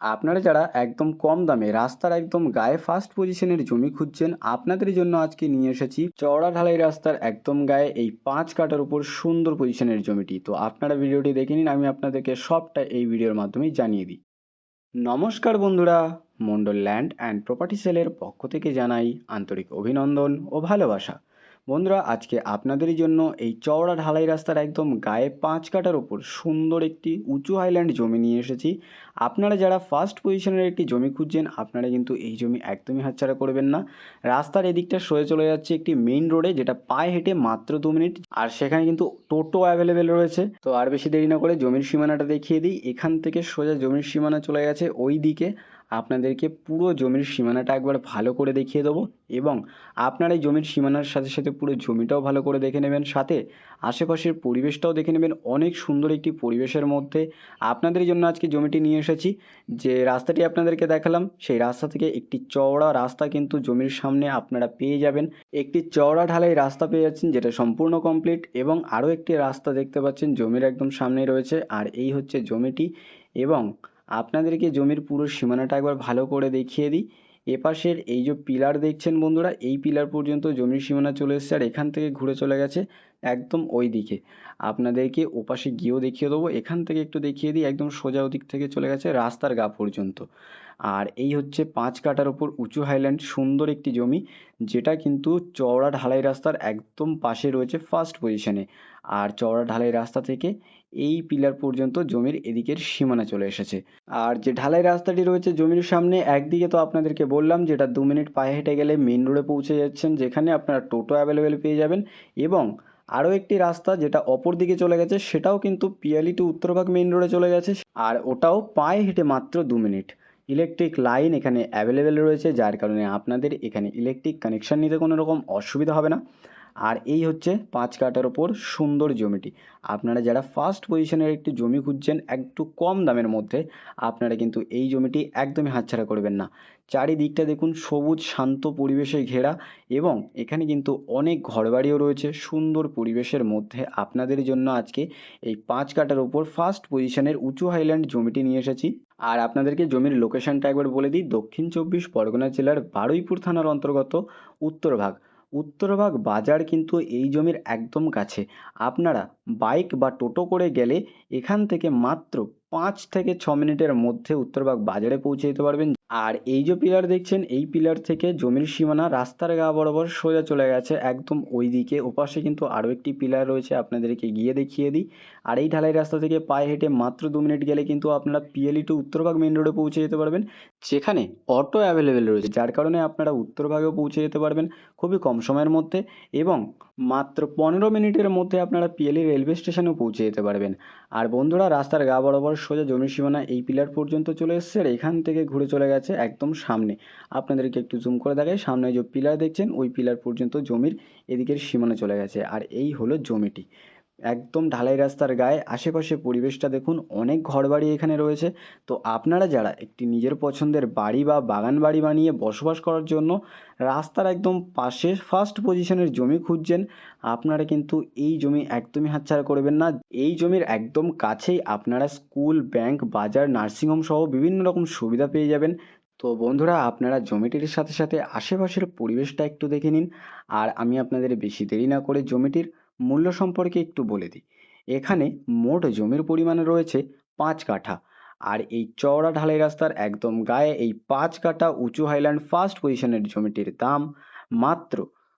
আপনারা যারা একদম কম দামে রাস্তার একদম গায়ে ফার্স্ট পজিশনের জমি খুঁজছেন, আপনাদের জন্য আজকে নিয়ে এসেছি চওড়া ঢালাই রাস্তার একদম গায়ে এই 5 কাঠার উপর সুন্দর পজিশনের জমিটি। তো আপনারা ভিডিওটি দেখে নিন, আমি আপনাদেরকে সবটা এই ভিডিওর মাধ্যমেই জানিয়ে দিই। নমস্কার বন্ধুরা, মন্ডল ল্যান্ড অ্যান্ড প্রপার্টি সেলের পক্ষ থেকে জানাই আন্তরিক অভিনন্দন ও ভালোবাসা। বন্ধুরা, আজকে আপনাদের জন্য এই চওড়া ঢালাই রাস্তার একদম গায়ে 5 কাঠার ওপর সুন্দর একটি উঁচু হাইল্যান্ড জমি নিয়ে এসেছি। আপনারা যারা ফার্স্ট পজিশনের একটি জমি খুঁজছেন, আপনারা কিন্তু এই জমি একদমই হাতছাড়া করবেন না। রাস্তার এদিকটা সরে চলে যাচ্ছে একটি মেইন রোডে, যেটা পায়ে হেঁটে মাত্র 2 মিনিট, আর সেখানে কিন্তু টোটো অ্যাভেলেবেল রয়েছে। তো আর বেশি দেরি না করে জমির সীমানাটা দেখিয়ে দিই। এখান থেকে সোজা জমির সীমানা চলে গেছে ওই দিকে। আপনাদেরকে পুরো জমির সীমানাটা একবার ভালো করে দেখিয়ে দেবো, এবং আপনারা এই জমির সীমানার সাথে সাথে পুরো জমিটাও ভালো করে দেখে নেবেন, সাথে আশেপাশের পরিবেশটাও দেখে নেবেন। অনেক সুন্দর একটি পরিবেশের মধ্যে আপনাদের জন্য আজকে জমিটি নিয়ে এসেছি। যে রাস্তাটি আপনাদেরকে দেখালাম, সেই রাস্তা থেকে একটি চওড়া রাস্তা কিন্তু জমির সামনে আপনারা পেয়ে যাবেন। একটি চওড়া ঢালাই রাস্তা পেয়ে যাচ্ছেন, যেটা সম্পূর্ণ কমপ্লিট, এবং আরও একটি রাস্তা দেখতে পাচ্ছেন জমির একদম সামনেই রয়েছে। আর এই হচ্ছে জমিটি, এবং আপনাদেরকে জমির পুরো সীমানাটা একবার ভালো করে দেখিয়ে দিই। এপাশের এই যে পিলার দেখছেন বন্ধুরা, এই পিলার পর্যন্ত জমির সীমানা চলে এসেছে, আর এখান থেকে ঘুরে চলে গেছে একদম ওই দিকে। আপনাদেরকে ওপাশে গিয়েও দেখিয়ে দেবো। এখান থেকে একটু দেখিয়ে দিই, একদম সোজা ওদিক থেকে চলে গেছে রাস্তার গা পর্যন্ত। আর এই হচ্ছে 5 কাঠার ওপর উঁচু হাইল্যান্ড সুন্দর একটি জমি, যেটা কিন্তু চওড়া ঢালাই রাস্তার একদম পাশে রয়েছে ফার্স্ট পজিশনে। আর চওড়া ঢালাই রাস্তা থেকে এই পিলার পর্যন্ত জমির এদিকের সীমানা চলে এসেছে। আর যে ঢালাই রাস্তাটি রয়েছে জমির সামনে, একদিকে তো আপনাদেরকে বললাম যেটা 2 মিনিট পায়ে হেঁটে গেলে মেন রোডে পৌঁছে যাচ্ছেন, যেখানে আপনারা টোটো অ্যাভেলেবেল পেয়ে যাবেন। এবং আরও একটি রাস্তা যেটা অপর দিকে চলে গেছে, সেটাও কিন্তু পিয়ালি টু উত্তরভাগ মেন রোডে চলে গেছে, আর ওটাও পায়ে হেঁটে মাত্র 2 মিনিট। ইলেকট্রিক লাইন এখানে অ্যাভেলেবেল রয়েছে, যার কারণে আপনাদের এখানে ইলেকট্রিক কানেকশন নিতে কোনো রকম অসুবিধা হবে না। আর এই হচ্ছে 5 কাঠার ওপর সুন্দর জমিটি। আপনারা যারা ফার্স্ট পজিশনের একটি জমি খুঁজছেন একটু কম দামের মধ্যে, আপনারা কিন্তু এই জমিটি একদমই হাতছাড়া করবেন না। চারিদিকটা দেখুন সবুজ শান্ত পরিবেশে ঘেরা, এবং এখানে কিন্তু অনেক ঘরবাড়িও রয়েছে সুন্দর পরিবেশের মধ্যে। আপনাদের জন্য আজকে এই 5 কাঠার ওপর ফার্স্ট পজিশনের উঁচু হাইল্যান্ড জমিটি নিয়ে এসেছি। আর আপনাদেরকে জমির লোকেশনটা একবার বলে দিই, দক্ষিণ চব্বিশ পরগনা জেলার বারুইপুর থানার অন্তর্গত উত্তরভাগ। উত্তরভাগ বাজার কিন্তু এই জমির একদম কাছে। আপনারা বাইক বা টোটো করে গেলে এখান থেকে মাত্র 5 থেকে 6 মিনিটের মধ্যে উত্তরভাগ বাজারে পৌঁছে যেতে পারবেন। আর এই যে পিলার দেখছেন, এই পিলার থেকে জমির সীমানা রাস্তার গা বরাবর সোজা চলে গেছে একদম ওই দিকে। ওপাশে কিন্তু আরও একটি পিলার রয়েছে, আপনাদেরকে গিয়ে দেখিয়ে দিই। আর এই ঢালাই রাস্তা থেকে পায়ে হেঁটে মাত্র 2 মিনিট গেলে কিন্তু আপনারা পিএলই টু উত্তরভাগ মেন রোডে পৌঁছে যেতে পারবেন, যেখানে অটো অ্যাভেলেবেল রয়েছে, যার কারণে আপনারা উত্তরভাগেও পৌঁছে যেতে পারবেন খুবই কম সময়ের মধ্যে। এবং মাত্র 15 মিনিটের মধ্যে আপনারা পিএলই রেলওয়ে স্টেশনেও পৌঁছে যেতে পারবেন। আর বন্ধুরা, রাস্তার গা বরাবর সোজা জমির সীমানা এই পিলার পর্যন্ত চলে এসছে, আর এখান থেকে ঘুরে চলে গেছে একদম সামনে। আপনাদেরকে একটু জুম করে দেখাই, সামনে যে পিলার দেখছেন ওই পিলার পর্যন্ত জমির এদিকের সীমানা চলে গেছে। আর এই হলো জমিটি একদম ঢালাই রাস্তার গায়ে। আশেপাশে পরিবেশটা দেখুন, অনেক ঘরবাড়ি এখানে রয়েছে। তো আপনারা যারা একটি নিজের পছন্দের বাড়ি বা বাগান বাড়ি বানিয়ে বসবাস করার জন্য রাস্তার একদম পাশে ফার্স্ট পজিশনের জমি খুঁজছেন, আপনারা কিন্তু এই জমি একদমই হাতছাড়া করবেন না। এই জমির একদম কাছেই আপনারা স্কুল, ব্যাংক, বাজার, নার্সিংহোম সহ বিভিন্ন রকম সুবিধা পেয়ে যাবেন। তো বন্ধুরা, আপনারা জমিটির সাথে সাথে আশেপাশের পরিবেশটা একটু দেখে নিন। আর আমি আপনাদের বেশি দেরি না করে জমিটির মূল্য সম্পর্কে একটু বলে দিই। এখানে মোট জমির পরিমাণ রয়েছে 5 কাঠা। আর এই চওড়া ঢালাই রাস্তার একদম গায়ে এই 5 কাঠা উঁচু হাইল্যান্ড ফার্স্ট পজিশনের জমিটির দাম মাত্র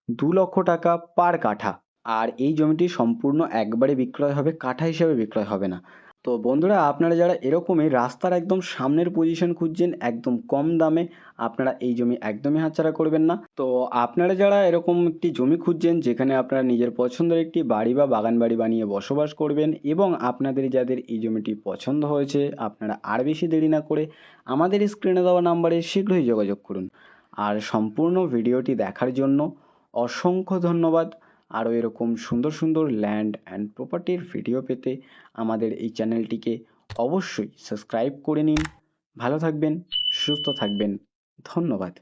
2 লক্ষ টাকা পার কাঠা। আর এই জমিটি সম্পূর্ণ একবারে বিক্রয় হবে, কাঠা হিসেবে বিক্রয় হবে না। তো বন্ধুরা, আপনারা যারা এরকমই রাস্তার একদম সামনের পজিশন খুঁজছেন একদম কম দামে, আপনারা এই জমি একদমই হাতছাড়া করবেন না। তো আপনারা যারা এরকম একটি জমি খুঁজছেন যেখানে আপনারা নিজের পছন্দের একটি বাড়ি বা বাগান বাড়ি বানিয়ে বসবাস করবেন, এবং আপনাদের যাদের এই জমিটি পছন্দ হয়েছে, আপনারা আর বেশি দেরি না করে আমাদের স্ক্রিনে দেওয়া নাম্বারে শীঘ্রই যোগাযোগ করুন। আর সম্পূর্ণ ভিডিওটি দেখার জন্য অসংখ্য ধন্যবাদ। আরও এরকম সুন্দর সুন্দর ল্যান্ড অ্যান্ড প্রপার্টির ভিডিও পেতে আমাদের এই চ্যানেলটিকে অবশ্যই সাবস্ক্রাইব করে নিন। ভালো থাকবেন, সুস্থ থাকবেন। ধন্যবাদ।